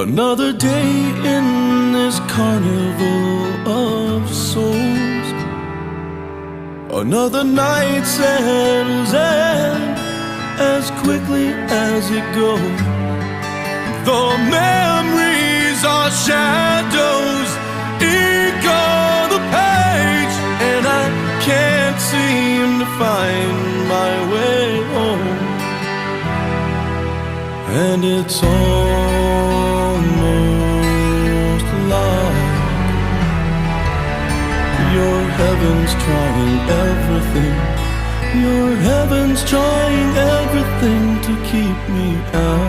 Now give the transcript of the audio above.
Another day in this carnival of souls. Another night settles in as quickly as it goes. The memories are shadows, ink on the page, and I can't seem to find my way home. And it's almost like your heaven's trying everything. Your heaven's trying everything to keep me out.